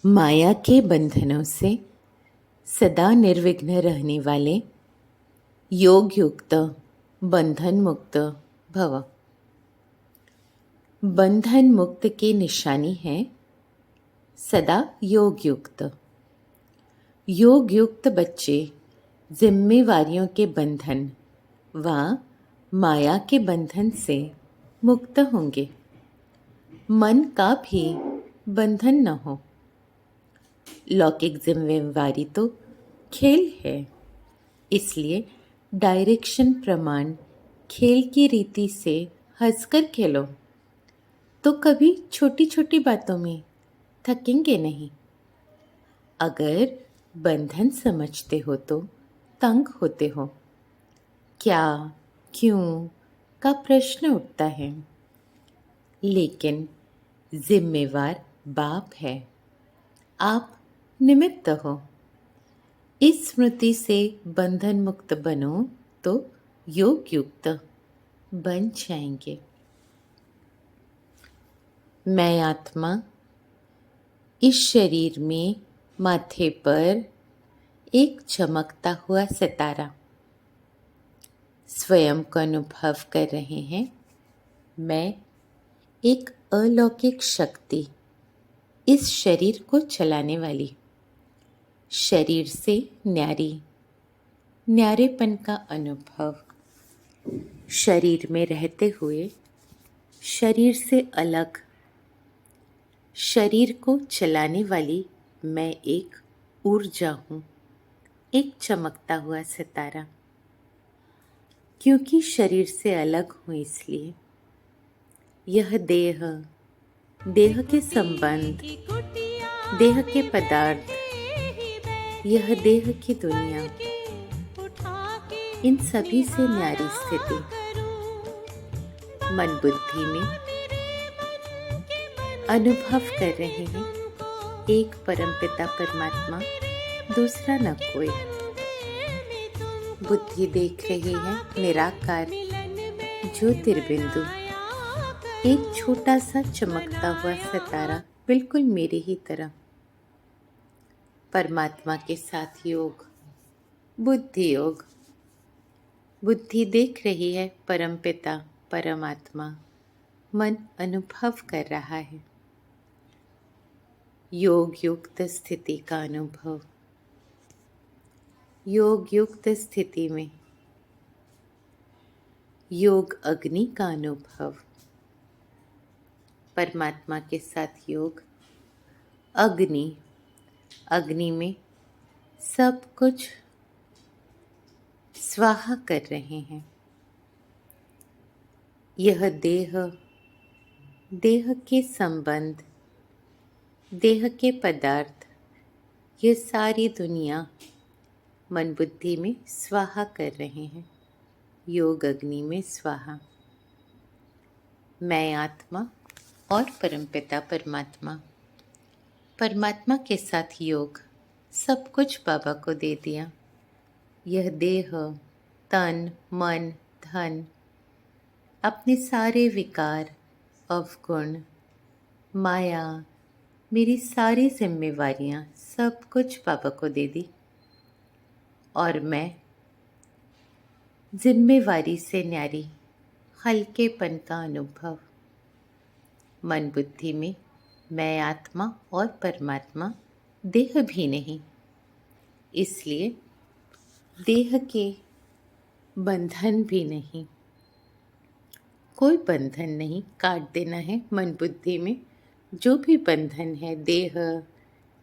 माया के बंधनों से सदा निर्विघ्न रहने वाले योग युक्त बंधन मुक्त भव। बंधन मुक्त की निशानी है सदा योग युक्त। योग युक्त बच्चे जिम्मेवारियों के बंधन व माया के बंधन से मुक्त होंगे। मन का भी बंधन न हो। लौकिक जिम्मेवारी तो खेल है, इसलिए डायरेक्शन प्रमाण खेल की रीति से हंसकर खेलो तो कभी छोटी छोटी बातों में थकेंगे नहीं। अगर बंधन समझते हो तो तंग होते हो। क्या क्यों का प्रश्न उठता है, लेकिन जिम्मेवार बाप है, आप निमित्त हो। इस स्मृति से बंधन मुक्त बनो तो योग युक्त बन जाएंगे। मैं आत्मा इस शरीर में माथे पर एक चमकता हुआ सितारा स्वयं को अनुभव कर रहे हैं। मैं एक अलौकिक शक्ति, इस शरीर को चलाने वाली, शरीर से न्यारी, न्यारेपन का अनुभव, शरीर में रहते हुए शरीर से अलग, शरीर को चलाने वाली मैं एक ऊर्जा हूँ, एक चमकता हुआ सितारा। क्योंकि शरीर से अलग हूँ इसलिए यह देह, देह के संबंध, देह के पदार्थ, यह देह की दुनिया, इन सभी से न्यारी स्थिति मन बुद्धि में अनुभव कर रहे हैं। एक परमपिता परमात्मा, दूसरा न कोई। बुद्धि देख रही है निराकार ज्योतिर्बिंदु, एक छोटा सा चमकता हुआ सितारा, बिल्कुल मेरे ही तरह। परमात्मा के साथ योग, बुद्धि योग। बुद्धि देख रही है परमपिता परमात्मा, मन अनुभव कर रहा है योग युक्त स्थिति का अनुभव। योग युक्त स्थिति में योग अग्नि का अनुभव। परमात्मा के साथ योग अग्नि, अग्नि में सब कुछ स्वाहा कर रहे हैं। यह देह, देह के संबंध, देह के पदार्थ, ये सारी दुनिया मन बुद्धि में स्वाहा कर रहे हैं। योग अग्नि में स्वाहा। मैं आत्मा और परमपिता परमात्मा, परमात्मा के साथ योग, सब कुछ बाबा को दे दिया। यह देह, तन, मन, धन, अपने सारे विकार, अवगुण, माया, मेरी सारी जिम्मेवारियां, सब कुछ बाबा को दे दी। और मैं जिम्मेवारी से न्यारी, हल्केपन का अनुभव। मन बुद्धि में मैं आत्मा और परमात्मा, देह भी नहीं, इसलिए देह के बंधन भी नहीं। कोई बंधन नहीं, काट देना है मन बुद्धि में जो भी बंधन है। देह,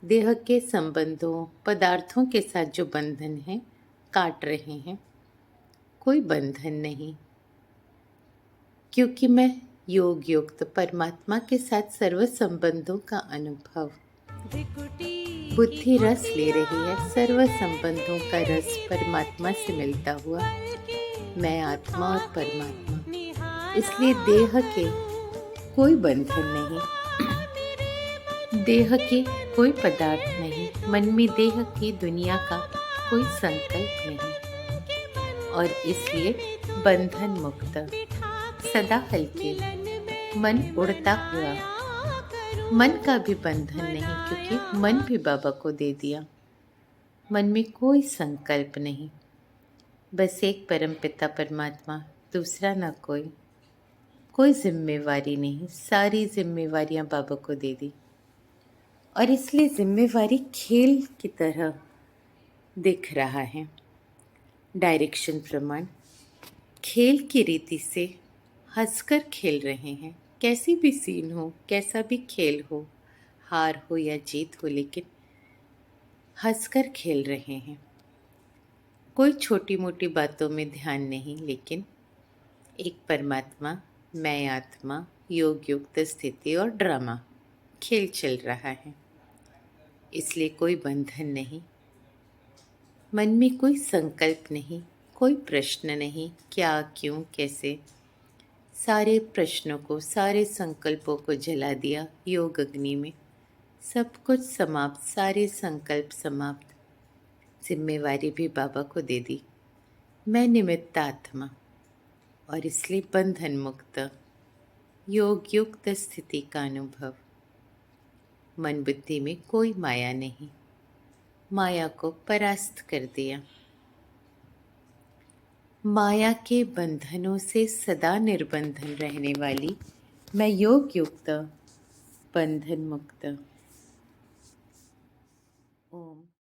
देह के संबंधों, पदार्थों के साथ जो बंधन है, काट रहे हैं। कोई बंधन नहीं, क्योंकि मैं योग युक्त परमात्मा के साथ सर्व संबंधों का अनुभव। बुद्धि रस ले रही है, सर्व संबंधों का रस परमात्मा से मिलता हुआ। मैं आत्मा और परमात्मा, इसलिए देह के कोई बंधन नहीं, देह के कोई पदार्थ नहीं, मन में देह की दुनिया का कोई संकल्प नहीं, और इसलिए बंधन मुक्त, सदा हल्के, मन उड़ता हुआ, मन का भी बंधन नहीं, क्योंकि मन भी बाबा को दे दिया। मन में कोई संकल्प नहीं, बस एक परमपिता परमात्मा, दूसरा ना कोई। कोई जिम्मेवारी नहीं, सारी जिम्मेवारियां बाबा को दे दी। और इसलिए जिम्मेवारी खेल की तरह दिख रहा है। डायरेक्शन प्रमाण खेल की रीति से हंसकर खेल रहे हैं। कैसी भी सीन हो, कैसा भी खेल हो, हार हो या जीत हो, लेकिन हंसकर खेल रहे हैं। कोई छोटी मोटी बातों में ध्यान नहीं, लेकिन एक परमात्मा, मैं आत्मा, योग युक्त स्थिति और ड्रामा खेल चल रहा है। इसलिए कोई बंधन नहीं, मन में कोई संकल्प नहीं, कोई प्रश्न नहीं, क्या, क्यों, कैसे। सारे प्रश्नों को, सारे संकल्पों को जला दिया योग अग्नि में। सब कुछ समाप्त, सारे संकल्प समाप्त। जिम्मेवारी भी बाबा को दे दी। मैं निमित्त आत्मा, और इसलिए बंधन मुक्त, योग युक्त स्थिति का अनुभव। मन बुद्धि में कोई माया नहीं, माया को परास्त कर दिया। माया के बंधनों से सदा निर्बंधन रहने वाली मैं योग युक्त, बंधन मुक्त। ओम।